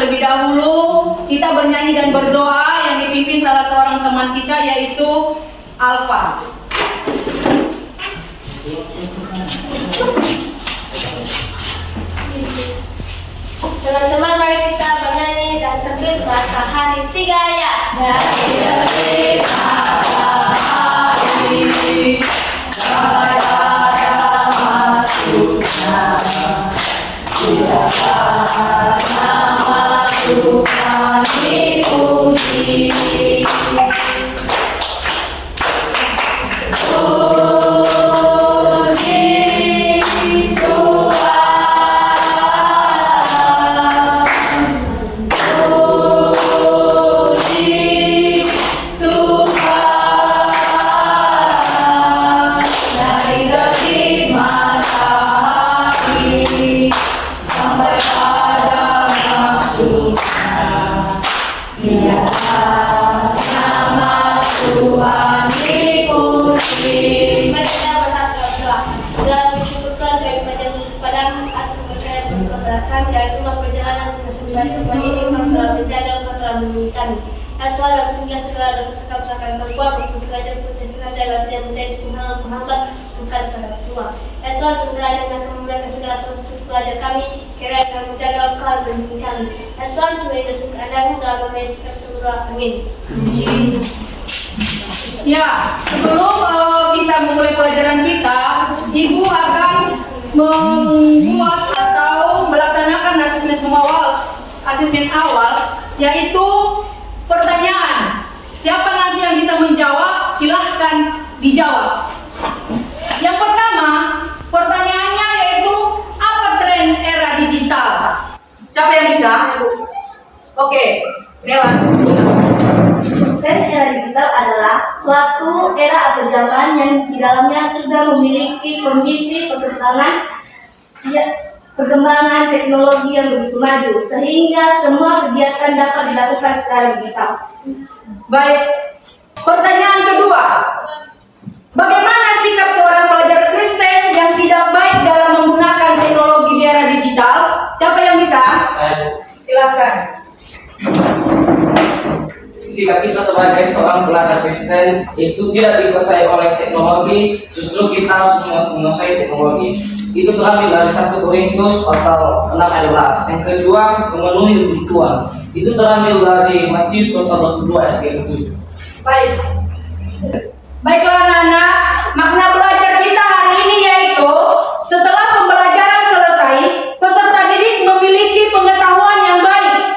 terlebih dahulu kita bernyanyi dan berdoa yang dipimpin salah seorang teman kita yaitu Alfa. Teman-teman, mari kita bernyanyi dan terbit matahari 3 ya. Dari matahari saya masuknya, siapkan nama Tuhan dipuji. Tuhan yang punya segala dosa sekali akan berbuat untuk sengaja agar tidak menjadi penghambat bukan pada semua. Ya Tuhan, sebenarnya dengan memudahkan segala proses belajar kami, kiranya akan menjaga Engkau dan bimbing kami. Ya Tuhan, cuma itu Anda dalam nama Yesus Kristus. Amin. Ya, sebelum kita memulai pelajaran kita, Ibu akan membuat atau melaksanakan asesmen awal, yaitu pertanyaan. Siapa nanti yang bisa menjawab? Silahkan dijawab. Yang pertama, pertanyaannya yaitu apa tren era digital? Siapa yang bisa? Oke, Bella. Tren era digital adalah suatu era atau zaman yang di dalamnya sudah memiliki kondisi perkembangan teknologi yang begitu maju, sehingga semua kegiatan dapat dilakukan secara digital. Baik, pertanyaan kedua. Bagaimana sikap seorang pelajar Kristen yang tidak baik dalam menggunakan teknologi di era digital? Siapa yang bisa? Silakan. Sikap kita sebagai seorang pelajar Kristen itu tidak dikuasai oleh teknologi, justru kita harus menguasai teknologi. Itu terambil dari 1 Korintus pasal 6 ayat 11. Yang kedua, memenuhi kebutuhan. Itu terambil dari Matius pasal 22 ayat 37. Baik. Baiklah anak-anak, makna belajar kita hari ini yaitu setelah pembelajaran selesai, peserta didik memiliki pengetahuan yang baik,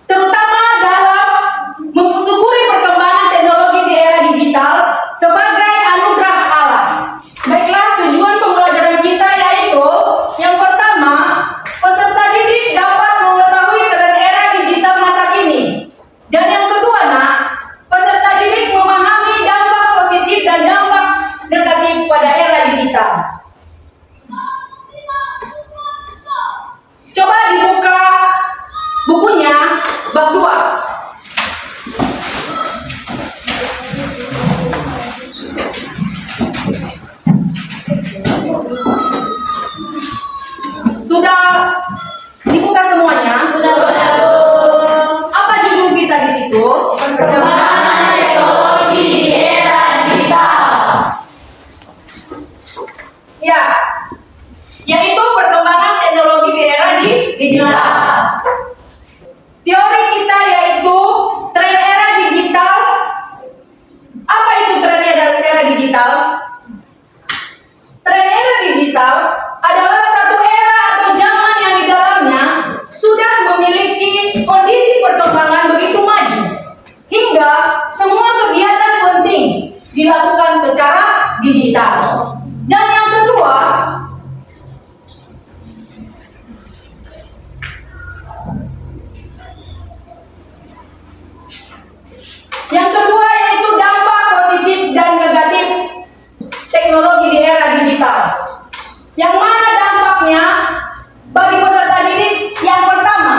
terutama dalam mensyukuri perkembangan teknologi di era digital sebagai anugerah Allah. Baiklah, tujuan pembelajaran kita yaitu yang pertama, peserta didik dapat mengetahui tren era digital masa kini. Dan yang kedua, peserta didik memahami dampak positif dan dampak negatif pada era digital. Coba dibuka bukunya bab 2. Sudah dibuka semuanya? Sudah. Apa judul kita di situ? Perkembangan teknologi di era digital. Ya, yaitu perkembangan teknologi di era digital. Teori kita yaitu tren era digital. Apa itu tren era digital? Tren era digital adalah satu era atau zaman yang di dalamnya sudah memiliki kondisi perkembangan begitu maju, hingga semua kegiatan penting dilakukan secara digital. Dan yang kedua, yaitu dampak positif dan negatif teknologi di era digital. Yang mana dampaknya bagi peserta didik? Yang pertama,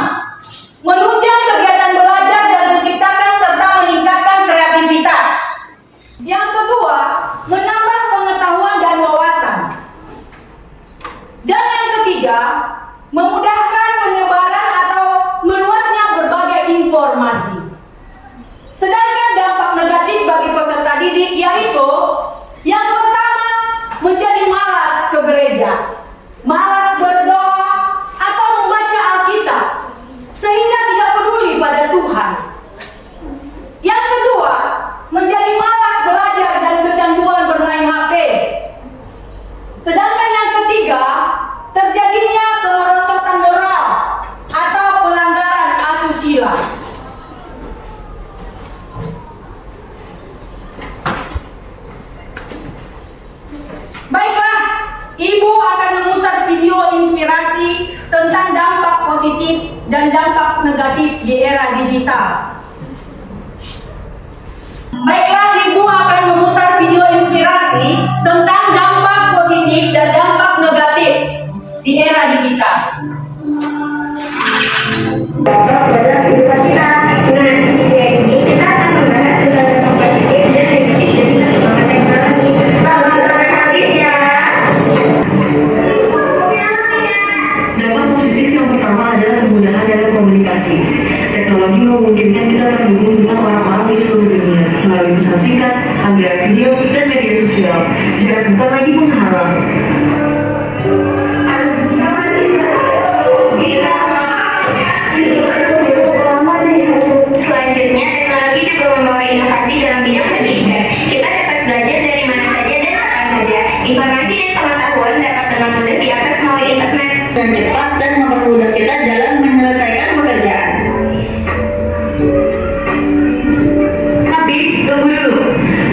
menunjang kegiatan belajar dan menciptakan serta meningkatkan kreativitas. Yang kedua, menambah pengetahuan dan wawasan. inspirasi tentang dampak positif dan dampak negatif di era digital. Baiklah, Ibu akan memutar video inspirasi tentang dampak positif dan dampak negatif di era digital. Dalam kehidupan kita dengan media ini, kita akan membahas tentang dampak positif dan negatif dari perkembangan teknologi. Selamat sampai habis ya. Dampak positif yang pertama adalah kemudahan dalam komunikasi. Teknologi memungkinkan kita terhubung dengan orang-orang di seluruh dunia melalui pesan singkat, panggilan video, dan media sosial. Jarak bukan lagi menghalang. Selanjutnya, teknologi juga membawa inovasi dalam bidang pendidikan. Kita dapat belajar dari mana saja dan kapan saja. Informasi dan pengetahuan dapat dengan mudah diakses melalui internet Dan cepat dan mempermudah kita dalam menyelesaikan pekerjaan. Tapi, tunggu dulu.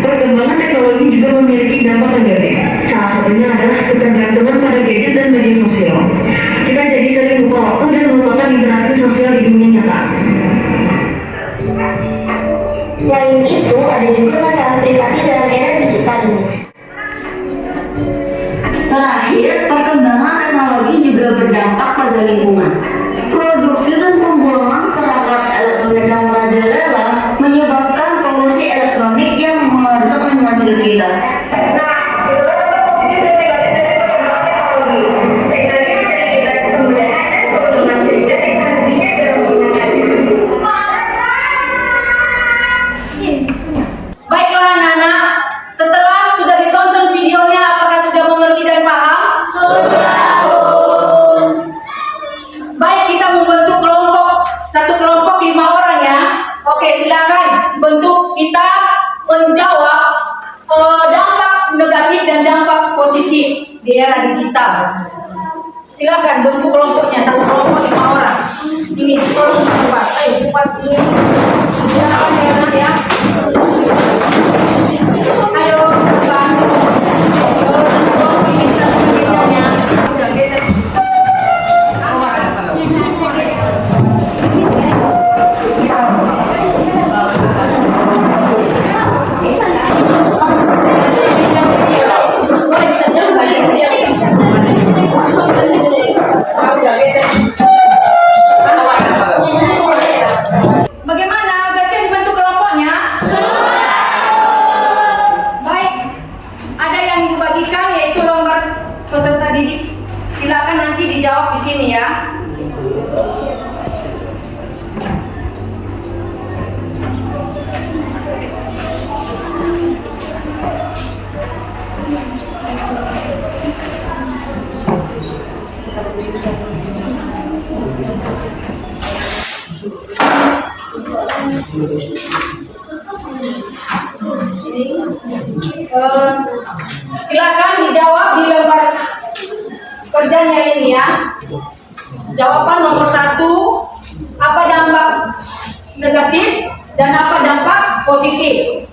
Perkembangan teknologi juga memiliki dampak negatif. Salah satunya adalah ketergantungan pada gadget dan media sosial. Kita jadi sering lupa waktu dan melupakan interaksi sosial di dunia nyata. Selain itu, ada juga masalah privasi dalam era digital ini. Terakhir, perkembangan teknologi juga berdampak pada lingkungan. Produksi dan pembuangan perangkat elektronik yang merajalela menyebabkan polusi elektronik yang merusak lingkungan hidup kita. Baiklah anak-anak, setelah sudah ditonton videonya, apakah sudah mengerti dan paham? Sudah. Baik, kita membentuk kelompok, satu kelompok 5 orang ya. Oke, silakan bentuk kita menjawab dampak negatif dan dampak positif di era digital. Silakan bentuk kelompoknya, satu kelompok 5 orang. Ini tolong cepat, ayo cepat ini. Silakan ya anak ya. Ayo, cepat. Kalau satu kelompok ini bisa mengerjakannya. Udah geser. Oh, bisa jauh kali ini ya. Udah geser. Bagaimana? Udah siap bentuk kelompoknya? Baik. Ada yang dibagikan yaitu nomor peserta didik. Silakan nanti dijawab di sini ya. Silakan dijawab di lembar kerjanya ini ya. Jawaban nomor 1, apa dampak negatif dan apa dampak positif?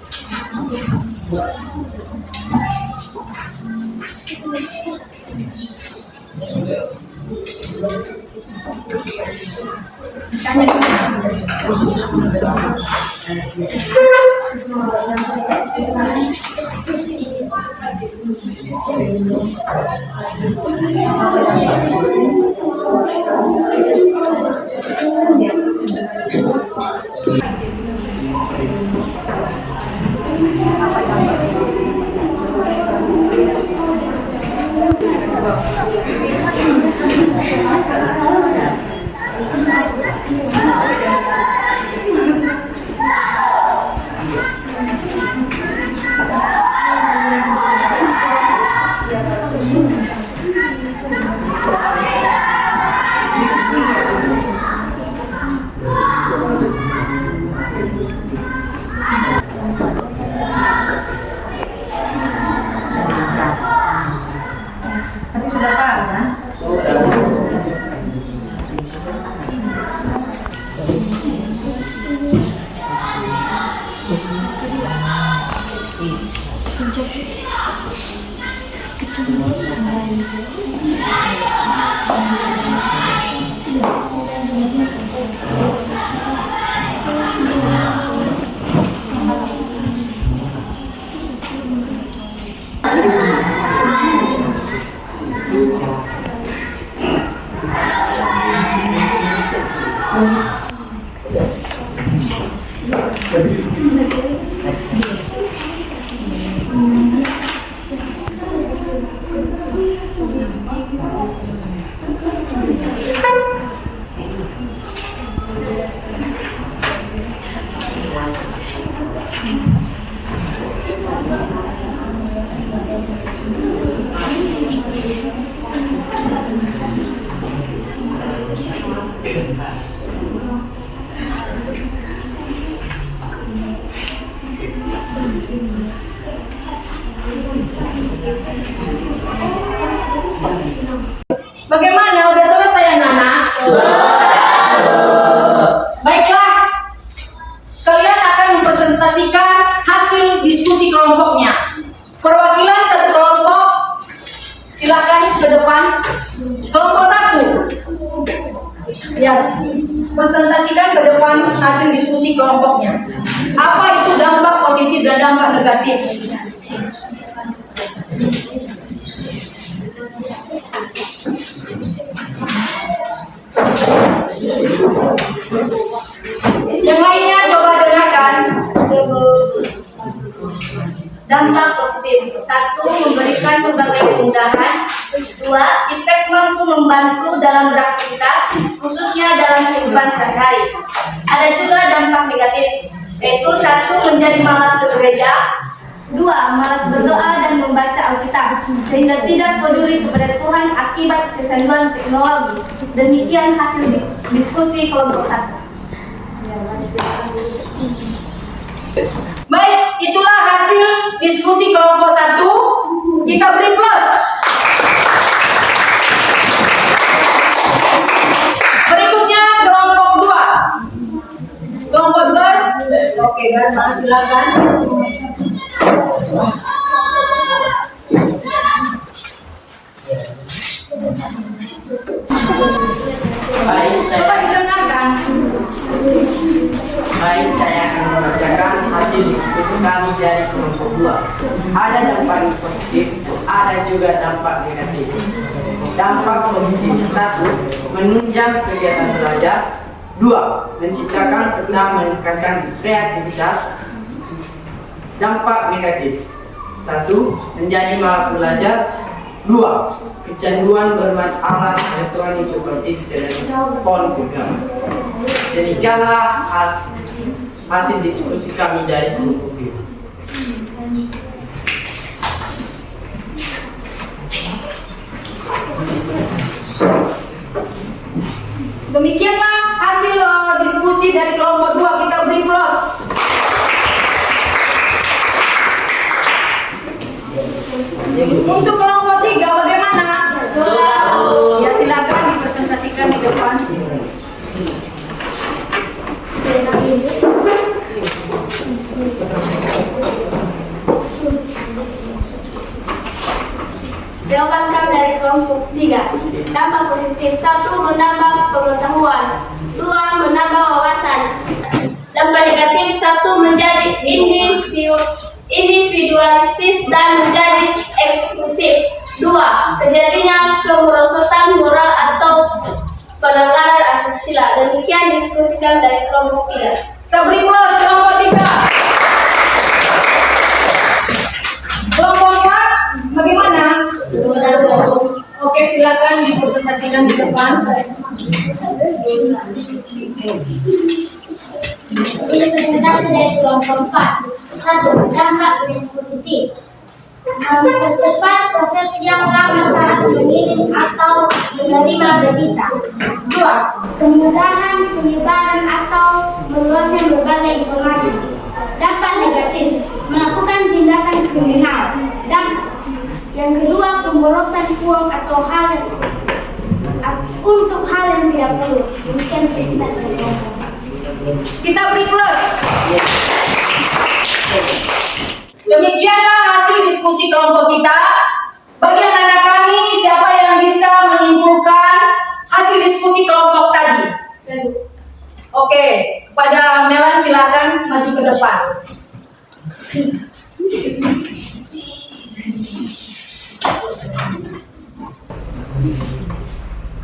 Bagaimana? Udah selesai anak-anak? Baiklah, kalian akan mempresentasikan hasil diskusi kelompoknya. Perwakilan satu kelompok, silakan ke depan. Kelompok satu, ya, presentasikan ke depan hasil diskusi kelompoknya. Apa itu dampak positif dan dampak negatif? Yang lainnya coba dengarkan. Dampak positif. 1. Memberikan berbagai kemudahan. 2. Impact mampu membantu dalam beraktivitas, khususnya dalam kehidupan sehari-hari. Ada juga dampak negatif, yaitu 1. Menjadi malas ke gereja. 2. Malas berdoa dan membaca Alkitab, sehingga tidak peduli kepada Tuhan akibat kecanduan teknologi. Demikian hasil diskusi kelompok 1. Baik, itulah hasil diskusi kelompok 1. Kita beri plus. Berikutnya kelompok 2. Kelompok 2. Oke, dan silakan. Coba didengarkan. Baik, saya akan membacakan hasil diskusi kami dari kelompok 2. Ada dampak positif, ada juga dampak negatif. Dampak positif: 1. Menunjang kegiatan belajar. 2. Menciptakan serta meningkatkan kreativitas. Dampak negatif: 1. Menjadi malas belajar. 2. Kecanduan bermain alat elektronik seperti telepon genggam. Demikianlah hasil diskusi kami dari kelompok 2. Demikianlah hasil diskusi dari kelompok 2. Kita beri plus. Untuk kelompok 3 bagaimana? Ya, silakan dipresentasikan di depan. Jawaban kami dari kelompok 3. Dampak positif: 1. Menambah pengetahuan. 2. Menambah wawasan. Dampak negatif: 1. Menjadi individualistis dan menjadi eksklusif. 2. Terjadinya kemerosotan moral atau pelanggaran asusila. Demikian diskusi kami dari kelompok 3. Kita beri plus kelompok 3. Kelompok 4 bagaimana? Oke, silakan dipresentasikan di depan. Ini presentasi dari kelompok 4. 1. Dampak yang positif: mempercepat proses yang lama saat mengirim atau menerima berita. 2. Kemudahan penyebaran atau meluaskan berbagai informasi. Dampak negatif: melakukan tindakan kriminal. Yang kedua, pemborosan uang atau untuk hal yang tidak perlu. Demikian presentasi dari kelompok. Kita beri plus. Demikianlah hasil diskusi kelompok kita. Bagi silakan maju ke depan.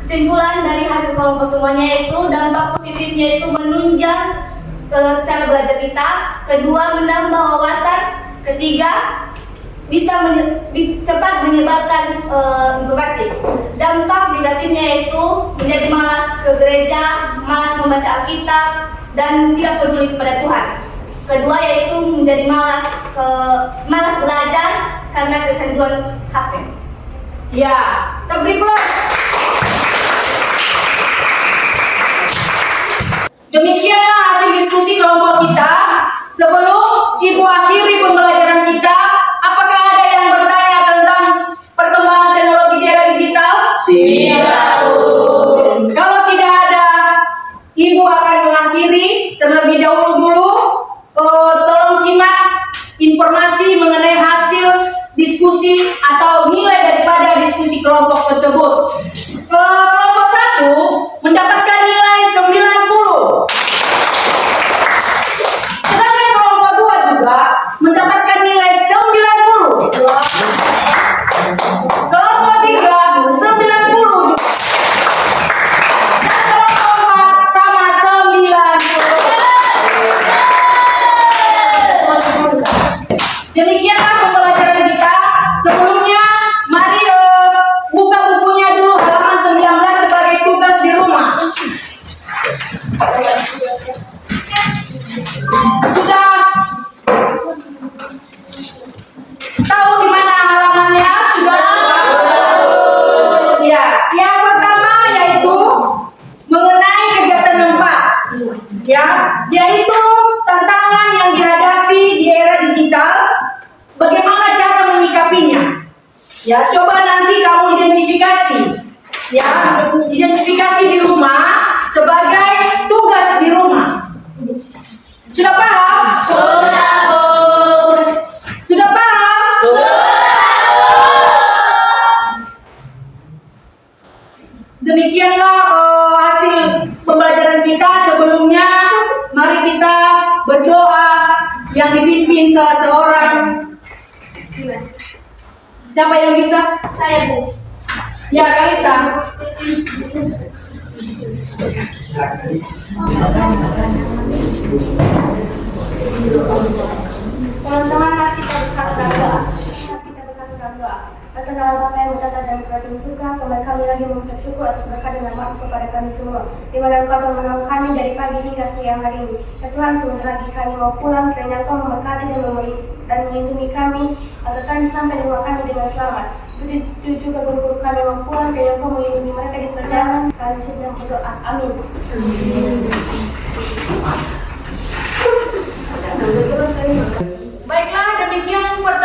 Kesimpulan dari hasil kelompok semuanya itu dampak positifnya itu menunjang ke cara belajar kita, kedua menambah wawasan, ketiga bisa cepat menyebarkan informasi. Dampak negatifnya itu menjadi malas ke gereja, malas membaca Alkitab, dan tidak peduli kepada Tuhan. Kedua yaitu menjadi malas belajar karena kecanduan HP. Ya, kita beri plus. Demikianlah hasil diskusi kelompok kita. Sebelum Ibu akhiri pembelajaran kita, apakah ada yang bertanya tentang perkembangan teknologi di era digital? Tidak. Kalau tidak ada, Ibu akan mengakhiri. Terlebih dulu tolong simak informasi mengenai hasil diskusi atau nilai daripada diskusi kelompok tersebut. Kelompok 1 mendapatkan nilai 90. Sedangkan kelompok 2 juga mendapatkan nilai 90. Kelompok 3 90. Dan kelompok 4 sama 90. Demikianlah pembelajaran kita. Sebelumnya, mari buka bukunya dulu halaman 19 sebagai tugas di rumah. Sudah tahu di mana halamannya? Sudah tahu. Ya, yang pertama yaitu mengenai kegiatan 4. Ya, yaitu tantangan yang dihadapi di era digital. Bagaimana cara menyikapinya? Ya, coba nanti kamu identifikasi. Ya, identifikasi di rumah sebagai tugas di rumah. Sudah paham? Sudah, Bu. Sudah paham? Demikianlah hasil pembelajaran kita. Sebelumnya, mari kita berdoa yang dipimpin salah seorang. Siapa yang bisa? Saya, Bu. Ya, Kalista. Teman-teman, mari kita bersatukan doa. Atas nama Bapa yang bertata dan berkata surga, kembali kami lagi mengucap syukur atas berkat dan maaf kepada kami semua. Di mana Engkau telah menolong kami dari pagi hingga siang hari ini. Ya Tuhan, sebentar lagi kami mau pulang, kiranya Engkau memberkati dan melindungi kami, agar kami sampai di rumah kami dengan selamat. Begitu juga guru-guru kami mau pulang, kiranya Engkau melindungi mereka di perjalanan. Kami sedang berdoa. Amin. Baiklah, demikian pertemuan